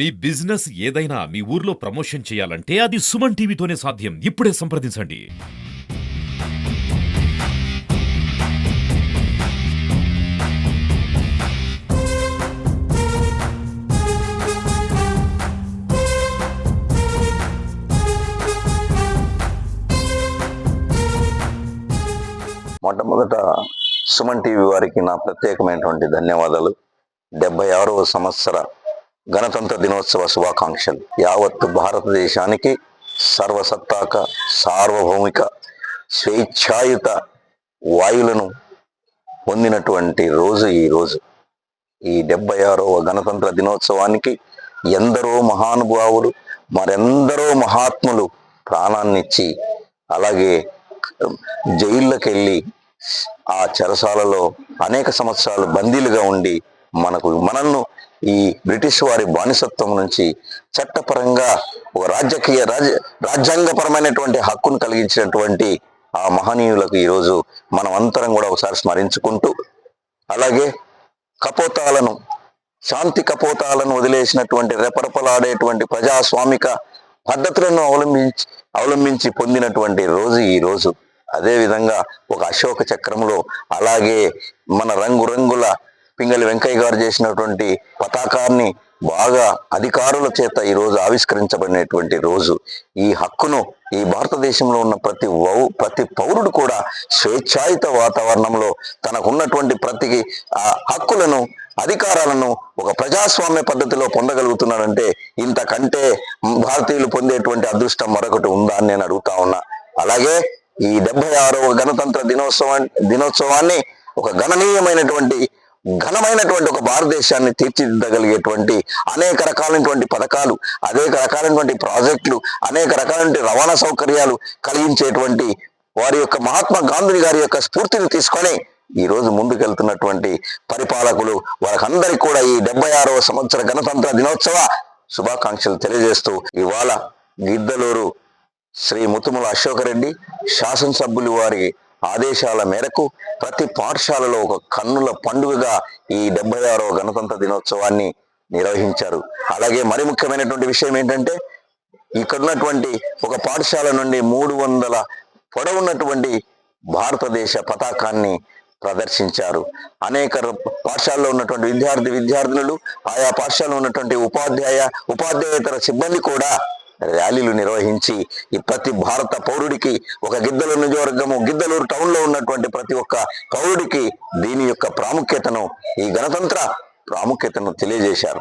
మీ business ఏదైనా మీ ఊర్లో promotion చేయాలంటే అది సుమన్ టీవీతోనే సాధ్యం. ఇప్పుడే సంప్రదించండి. మొట్టమొదట సుమన్ టీవీ వారికి నా ప్రత్యేకమైనటువంటి ధన్యవాదాలు. 76వ సంవత్సర గణతంత్ర దినోత్సవ శుభాకాంక్షలు. యావత్ భారతదేశానికి సర్వసత్తాక సార్వభౌమిక స్వేచ్ఛాయుత వాయులను పొందినటువంటి రోజు ఈ రోజు. ఈ 76వ గణతంత్ర దినోత్సవానికి ఎందరో మహానుభావులు మరెందరో మహాత్ములు ప్రాణాన్నిచ్చి, అలాగే జైళ్ళకి వెళ్ళి ఆ చెరసాలలో అనేక సంవత్సరాలు బందీలుగా ఉండి మనల్ని ఈ బ్రిటిష్ వారి బానిసత్వం నుంచి చట్టపరంగా ఒక రాజ్యాంగపరమైనటువంటి హక్కును కలిగించినటువంటి ఆ మహనీయులకు ఈరోజు మనం అందరం కూడా ఒకసారి స్మరించుకుంటూ, అలాగే శాంతి కపోతాలను వదిలేసినటువంటి రెపరెపలాడేటువంటి ప్రజాస్వామిక పద్ధతులను అవలంబించి పొందినటువంటి రోజు ఈ రోజు. అదేవిధంగా ఒక అశోక చక్రంలో, అలాగే మన రంగురంగుల పింగళి వెంకయ్య గారు చేసినటువంటి పతాకాన్ని బాగా అధికారుల చేత ఈరోజు ఆవిష్కరించబడినటువంటి రోజు. ఈ హక్కును ఈ భారతదేశంలో ఉన్న ప్రతి పౌరుడు కూడా స్వేచ్ఛాయుత వాతావరణంలో తనకున్నటువంటి ప్రతి హక్కులను, అధికారాలను ఒక ప్రజాస్వామ్య పద్ధతిలో పొందగలుగుతున్నాడంటే ఇంతకంటే భారతీయులు పొందేటువంటి అదృష్టం మరొకటి ఉందా అని నేను అడుగుతా ఉన్నా. అలాగే ఈ 76వ గణతంత్ర దినోత్సవాన్ని ఒక ఘనమైనటువంటి ఒక భారతదేశాన్ని తీర్చిదిద్దగలిగేటువంటి అనేక రకాలైనటువంటి పథకాలు, అనేక రకాలైనటువంటి ప్రాజెక్టులు, అనేక రకాలైన రవాణా సౌకర్యాలు కలిగించేటువంటి వారి యొక్క మహాత్మా గాంధీ గారి యొక్క స్ఫూర్తిని తీసుకొని ఈ రోజు ముందుకెళ్తున్నటువంటి పరిపాలకులు వారందరికీ కూడా ఈ 76వ సంవత్సర గణతంత్ర దినోత్సవ శుభాకాంక్షలు తెలియజేస్తూ, ఇవాళ గిద్దలూరు శ్రీ ముతుముల అశోకరెడ్డి శాసనసభ్యులు వారి ఆదేశాల మేరకు ప్రతి పాఠశాలలో ఒక కన్నుల పండుగగా ఈ 76వ గణతంత్ర దినోత్సవాన్ని నిర్వహించారు. అలాగే మరి ముఖ్యమైనటువంటి విషయం ఏంటంటే, ఇక్కడున్నటువంటి ఒక పాఠశాల నుండి 300 పొడవున్నటువంటి భారతదేశ పతాకాన్ని ప్రదర్శించారు. అనేక పాఠశాలలో ఉన్నటువంటి విద్యార్థినులు, ఆయా పాఠశాలలో ఉన్నటువంటి ఉపాధ్యాయేతర సిబ్బంది కూడా ర్యాలీలు నిర్వహించి ఈ ప్రతి భారత పౌరుడికి, ఒక గిద్దలూరు నియోజకవర్గము గిద్దలూరు టౌన్ లో ఉన్నటువంటి ప్రతి ఒక్క పౌరుడికి దీని యొక్క ప్రాముఖ్యతను, ఈ గణతంత్ర ప్రాముఖ్యతను తెలియజేశారు.